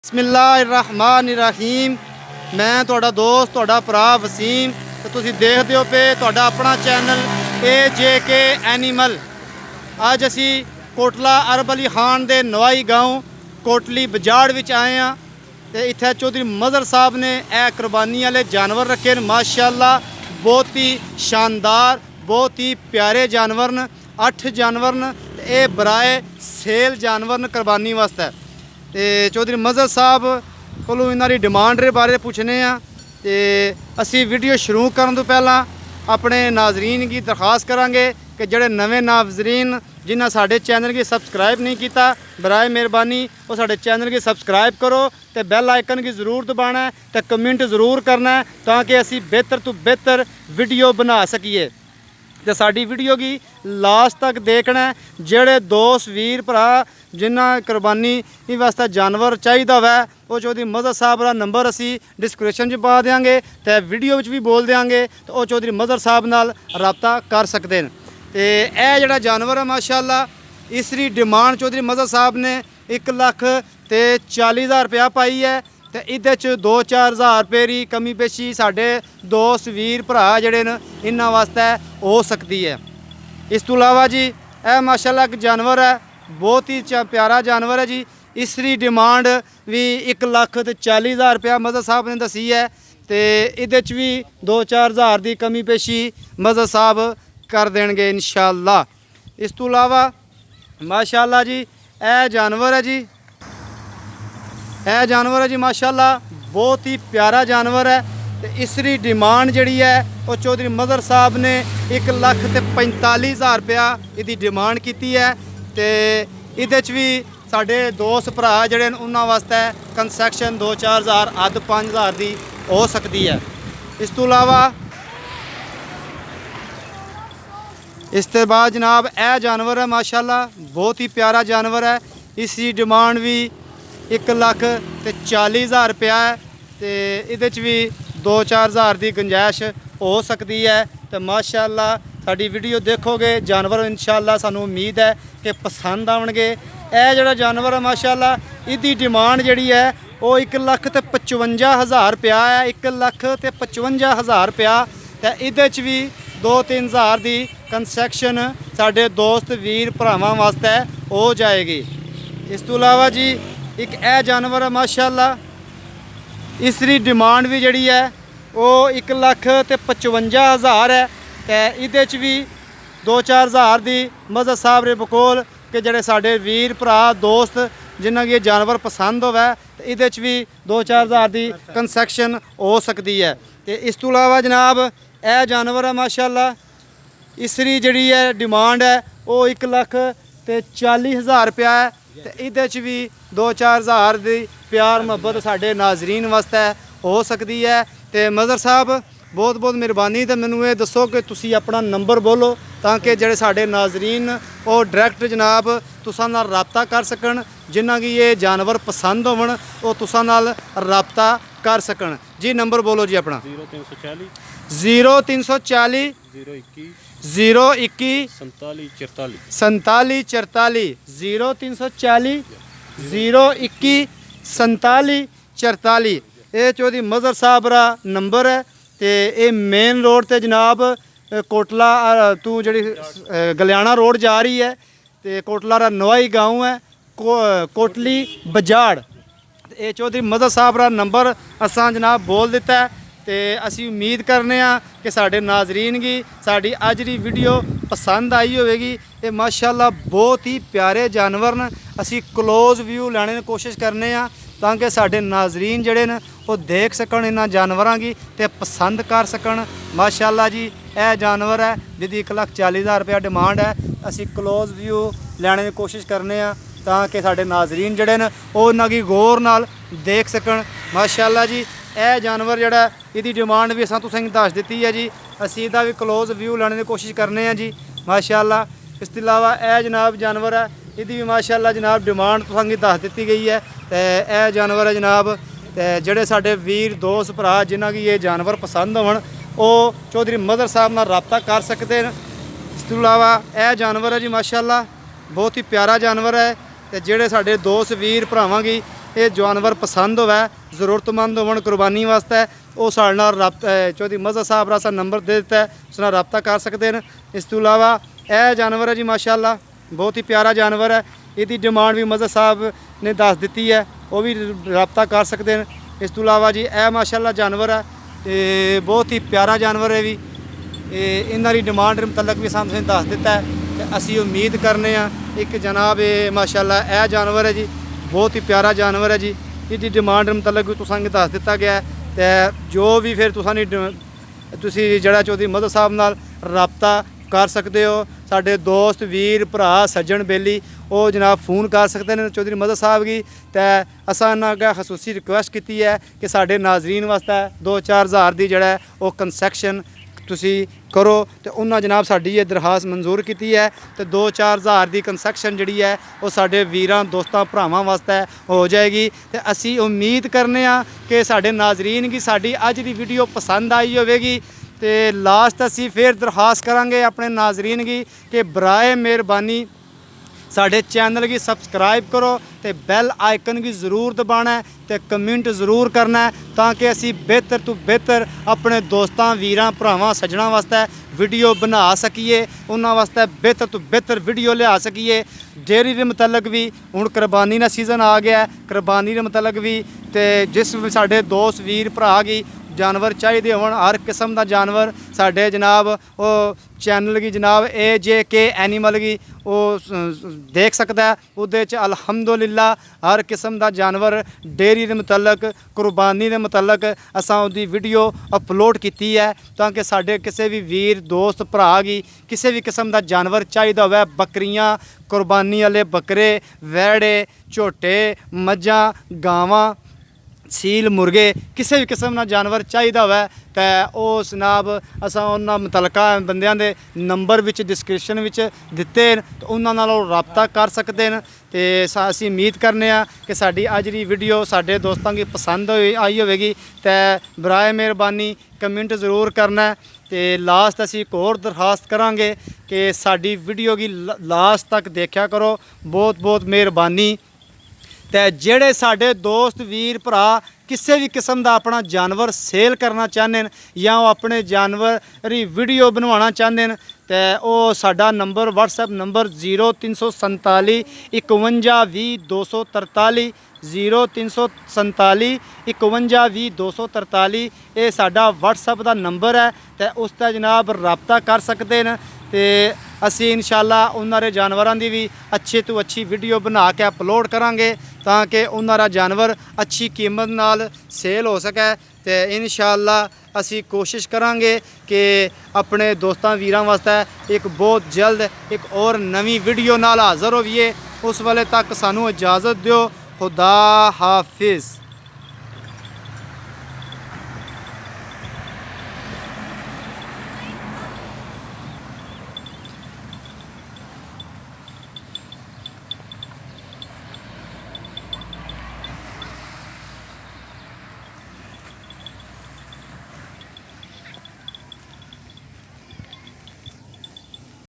बिस्मिल्लाहिर्रहमानिर्रहीम। मैं तुहाडा दोस्त तुहाडा भरा वसीम तो तुसीं देखदे हो पे तुहाडा अपना चैनल AJK एनीमल। अज असी कोटला अरब अली खान दे नवाई गाँव कोटली बजाड़ विच आए हाँ तो इत्थे चौधरी मज़हर साहब ने यह कुरबानी वाले जानवर रखे हैं। माशाअल्लाह बहुत ही शानदार बहुत ही प्यारे जानवर न। 8 जानवर न ये बराए सेल जानवर न कुरबानी वास्ते। तो चौधरी मज़हर साहब को इन्हों की डिमांड के बारे पूछने तो असी वीडियो शुरू करने तो पहला अपने नाजरीन की दरखास्त करांगे कि जोड़े नवे नाजरीन जिन्हें साढ़े चैनल की सबसक्राइब नहीं किया बराए मेहरबानी वो साढ़े चैनल की सबसक्राइब करो तो बैल आइकन की ज़रूर दबाना है तो कमेंट ज़रूर करना है ताकि असी बेहतर तो बेहतर वीडियो बना सकीए। तो साड़ी वीडियो की लास्ट तक देखना है। जेड़े दोस्त वीर भरा जिन्हें कुरबानी वास्ते जानवर चाहिए वै वो चौधरी मज़हर साहब का नंबर असी डिस्क्रिप्शन च पा देंगे तो वीडियो भी बोल देंगे तो वह चौधरी मज़हर साहब नाल रब्ता कर सकते हैं। तो यह जोड़ा जानवर है माशाअल्लाह इसकी डिमांड चौधरी मज़हर साहब ने 1,40,000 रुपया पाई है। तो ये 2-4 हज़ार रुपये की कमी पेशी साढ़े दोस्त वीर भरा जोड़े न इन्होंने वास्ते हो सकती है। इस तो इलावा जी यह माशाअल्लाह एक जानवर है बहुत ही प्यारा जानवर है जी। इसकी डिमांड भी 1,40,000 रुपया मज़हर साहब ने दसी है। तो ये भी 2-4 हज़ार की कमी पेशी मज़हर साहब कर देंगे इंशाअल्लाह। इस तो इलावा माशाअल्लाह जी यह जानवर है जी यह जानवर है जी माशाअल्लाह बहुत ही प्यारा जानवर है। तो इसकी डिमांड जी है वो चौधरी मज़हर साहब ने 1,45,000 रुपया इसकी डिमांड की है। तो ये भी साढ़े दोस्त भरा जोड़े उन्होंने वास्ते कंसैक्शन 2-4 हज़ार अद 5 हज़ार की हो सकती है। इस तो इलावा इस तो बाद जनाब यह जानवर है माशाअल्लाह बहुत ही प्यारा जानवर है। इसकी डिमांड भी 1,40,000 रुपया है। तो ये भी 2-4 हज़ार की गुंजाइश हो सकती है। तो माशाअल्लाह साड़ी वीडियो देखोगे जानवर इंशाअल्लाह सानू उम्मीद है कि पसंद आउणगे। यह जोड़ा जानवर है माशाअल्लाह इसकी डिमांड जी है वो 1,55,000 रुपया है 1,55,000 रुपया। तो ये भी 2-3 हज़ार की कंसैक्शन साढ़े दोस्त वीर भरावां वास्ते हो जाएगी। इस तो इलावा जी एक यह जानवर है माशाअल्लाह इसकी डिमांड भी जी है वो 1,55,000 है। तो ये भी 2-4 हज़ार की मज़हर साहब रे बकोल कि जोड़े साढ़े वीर भरा दोस्त जिन्हों की जानवर पसंद होवे तो ये भी 2-4 हज़ार की कंसैक्शन हो सकती है। तो इस तो इलावा जनाब यह जानवर है माशाअल्लाह इसकी जी है डिमांड है वो 1,40,000 रुपया है। तो ये भी 2-4 हज़ार की प्यार मुहब्बत साढ़े नाजरीन वास्ते हो सकती है। तो मज़हर साहब बहुत बहुत मेहरबानी। तो मैनू ये दसो कि तुसी अपना नंबर बोलो ताकि जोड़े साढ़े नाजरीन वो डायरैक्ट जनाब तुसां नाल रब्ता कर सकन जिन्हां की ये जानवर पसंद होवन वो तुसां नाल रब्ता कर सकन। जी नंबर बोलो जी अपना 0340 021 4744 0340 021 4744 ये चौधरी मज़हर साहब का नंबर है। तो ये मेन रोड ते जनाब कोटला तू जी गलियाना रोड जा रही है तो कोटला का नवाई गाँव है कोटली बजाड़। ये चौधरी मज़हर साहब का नंबर असां जनाब बोल दिता है। तो असी उम्मीद करने कि साढ़े नाजरीन की साड़ी अज की वीडियो पसंद आई होगी। ये माशाअल्लाह बहुत ही प्यारे जानवर न। असी क्लोज व्यू लैने की कोशिश करने ताकि साढ़े नाजरीन जोड़े न वो देख सकन इन्होंने जानवरों की तो पसंद कर सकन। माशाअल्लाह जी यह जानवर है जिसकी 1,40,000 रुपया डिमांड है। असी क्लोज व्यू लैने की कोशिश करने ताकि साढ़े नाजरीन जोड़े न वो इन्होंने गौर नाल देख सकन। माशाअल्लाह जी यह जानवर जोड़ा इसकी डिमांड भी असां तुसें दस दी है जी। असी इसका भी क्लोज व्यू लैने की कोशिश करने जी माशाअल्लाह। इस तो इलावा यह जनाब जानवर है इसकी भी माशाअल्लाह जनाब डिमांड तुसें दस दी गई है। तो यह जानवर है जनाब तो जोड़े साढ़े वीर दोस्त भरा जिन्हों की ये जानवर पसंद होवन वो चौधरी मज़हर साहब नाल रब्ता कर सकते हैं। इस तो इलावा यह जानवर है जी माशाअल्लाह बहुत ही प्यारा जानवर है। तो जोड़े साढ़े दोस्त वीर भरावां की ਇਹ ਜਾਨਵਰ ਪਸੰਦ ਹੋਵੇ, ਜ਼ਰੂਰਤਮੰਦ ਹੋਣ ਕੁਰਬਾਨੀ ਵਾਸਤੇ, ਉਹ ਸਾਡੇ ਨਾਲ ਰਾਬਤਾ ਚੌਧਰੀ ਮਜ਼ਹਰ ਸਾਹਿਬ ਰਾਸਾ ਨੰਬਰ ਦੇ ਦਿੱਤਾ ਹੈ, ਉਸ ਨਾਲ ਰਾਬਤਾ ਕਰ ਸਕਦੇ ਨੇ। ਇਸ ਤੋਂ ਇਲਾਵਾ ਇਹ ਜਾਨਵਰ ਹੈ ਜੀ ਮਾਸ਼ਾਅੱਲਾ ਬਹੁਤ ਹੀ ਪਿਆਰਾ ਜਾਨਵਰ ਹੈ, ਇਹਦੀ ਡਿਮਾਂਡ ਵੀ ਮਜ਼ਹਰ ਸਾਹਿਬ ਨੇ ਦੱਸ ਦਿੱਤੀ ਹੈ, ਉਹ ਵੀ ਰਾਬਤਾ ਕਰ ਸਕਦੇ ਨੇ। ਇਸ ਤੋਂ ਇਲਾਵਾ ਜੀ ਇਹ ਮਾਸ਼ਾਅੱਲਾ ਜਾਨਵਰ ਹੈ ਤੇ ਬਹੁਤ ਹੀ ਪਿਆਰਾ ਜਾਨਵਰ ਹੈ ਵੀ, ਇਹਨਾਂ ਦੀ ਡਿਮਾਂਡ ਦੇ ਮੁਤਲਕ ਵੀ ਸਾਨੂੰ ਦੱਸ ਦਿੱਤਾ ਹੈ ਤੇ ਅਸੀਂ ਉਮੀਦ ਕਰਨੇ ਆ ਇੱਕ ਜਨਾਬ ਇਹ ਮਾਸ਼ਾਅੱਲਾ ਇਹ ਜਾਨਵਰ ਹੈ ਜੀ ਬਹੁਤ ਹੀ ਪਿਆਰਾ ਜਾਨਵਰ ਹੈ ਜੀ, ਇਹਦੀ ਡਿਮਾਂਡ ਦੇ ਮੁਤਲਕ ਵੀ ਤੁਹਾਨੂੰ ਦੱਸ ਦਿੱਤਾ ਗਿਆ ਹੈ ਤੇ ਜੋ ਵੀ ਫਿਰ ਤੁਸੀਂ ਜਿਹੜਾ ਚੌਧਰੀ ਮਜ਼ਹਰ ਸਾਹਿਬ ਨਾਲ ਰਾਬਤਾ ਕਰ ਸਕਦੇ ਹੋ। ਸਾਡੇ ਦੋਸਤ ਵੀਰ ਭਰਾ ਸੱਜਣ ਬੇਲੀ ਉਹ ਜਨਾਬ ਫੋਨ ਕਰ ਸਕਦੇ ਨੇ ਚੌਧਰੀ ਮਜ਼ਹਰ ਸਾਹਿਬ की ਤੇ ਅਸਾਂ ਇਹਨਾਂ ਅੱਗੇ ਖਸੂਸੀ ਰਿਕੁਐਸਟ ਕੀਤੀ ਹੈ ਕਿ ਸਾਡੇ ਨਾਜ਼ਰੀਨ ਵਾਸਤੇ 2-4 ਹਜ਼ਾਰ ਦੀ ਜਿਹੜਾ ਉਹ ਕੰਸੈਕਸ਼ਨ ਤੁਸੀਂ ਕਰੋ ਤੇ ਉਹਨਾਂ ਜਨਾਬ ਸਾਡੀ ਇਹ ਦਰਖਾਸਤ ਮਨਜ਼ੂਰ ਕੀਤੀ ਹੈ ਤੇ 2-4 ਹਜ਼ਾਰ ਦੀ ਕੰਸੈਕਸ਼ਨ ਜਿਹੜੀ ਹੈ ਉਹ ਸਾਡੇ ਵੀਰਾਂ ਦੋਸਤਾਂ ਭਰਾਵਾਂ ਵਾਸਤੇ ਹੋ ਜਾਏਗੀ ਤੇ ਅਸੀਂ ਉਮੀਦ ਕਰਨੇ ਆ ਕਿ ਸਾਡੇ ਨਾਜ਼ਰੀਨ की ਸਾਡੀ ਅੱਜ ਦੀ ਵੀਡੀਓ ਪਸੰਦ ਆਈ ਹੋਵੇਗੀ ਤੇ ਲਾਸਟ ਅਸੀਂ ਫਿਰ ਦਰਖਾਸਤ ਕਰਾਂਗੇ ਆਪਣੇ ਨਾਜ਼ਰੀਨ की ਕਿ ਬਰਾਏ ਮਿਹਰਬਾਨੀ साढ़े चैनल की सब्सक्राइब करो तो बैल आइकन की ज़रूर दबाना है तो कमेंट ज़रूर करना है ताकि असी बेहतर तो बेहतर अपने दोस्तों वीरां भरावां सज्जणा वास्ते वीडियो बना सकीए, उन्हां वास्ते बेहतर तो बेहतर वीडियो लिया सकीए। डेयरी के मुतलक भी हुण कुरबानी का सीज़न आ गया है, कुरबानी के मुतलक भी तो जिस साढ़े दोस्त वीर भरा की जानवर चाहिए होण हर किस्म का जानवर साढ़े जनाब वो चैनल की जनाब AJK एनिमल की वो देख सकता है। उहदे च अल्हम्दुलिल्लाह हर किस्म का जानवर डेयरी के मुतलक कुरबानी के मुतलक असां उहदी वीडियो अपलोड की है ताकि साढ़े किसी भी वीर दोस्त भरा की किसी भी किस्म का जानवर चाहिए होवे, बकरियां कुरबानी वाले बकरे वैड़े झोटे मझां गावां सील मुर्गे किसी भी किस्म का जानवर चाहिए होवे तो उस जनाब असां उन्हां मुतलका बंदियां दे नंबर विच डिस्क्रिप्शन विच दिते तो उन्हां नाल राबता कर सकते हैं। तो असीं उम्मीद करने कि साडी अज दी वीडियो साडे दोस्तों की पसंद आई होवेगी तो बराए मेहरबानी कमेंट ज़रूर करना है। तो लास्ट असीं एक होर दरखास्त करांगे कि साडी वीडियो की लास्ट तक देखा करो, बहुत बहुत मेहरबानी। तो जेड़े साढ़े दोस्त वीर भरा किसी भी किस्म का अपना जानवर सेल करना चाहते हैं या वो अपने जानवर की वीडियो बनवाना चाहते हैं तो वो साडा नंबर WhatsApp नंबर 0347 51 20 243 0347 51 20 243 ये साडा WhatsApp का नंबर है तो उसका जनाब राबता कर सकते हैं। तो असी इंशाअल्लाह उन्हां जानवरों की भी अच्छी तो अच्छी वीडियो बना के अपलोड करांगे ताकि उन्हां जानवर अच्छी कीमत नाल सेल हो सके। तो इंशाअल्लाह असी कोशिश करांगे कि अपने दोस्तों वीरां वास्ते एक बहुत जल्द एक और नवी वीडियो नाल हाज़र होइए। उस वाले तक सानू इजाज़त दिओ। खुदा हाफिज़।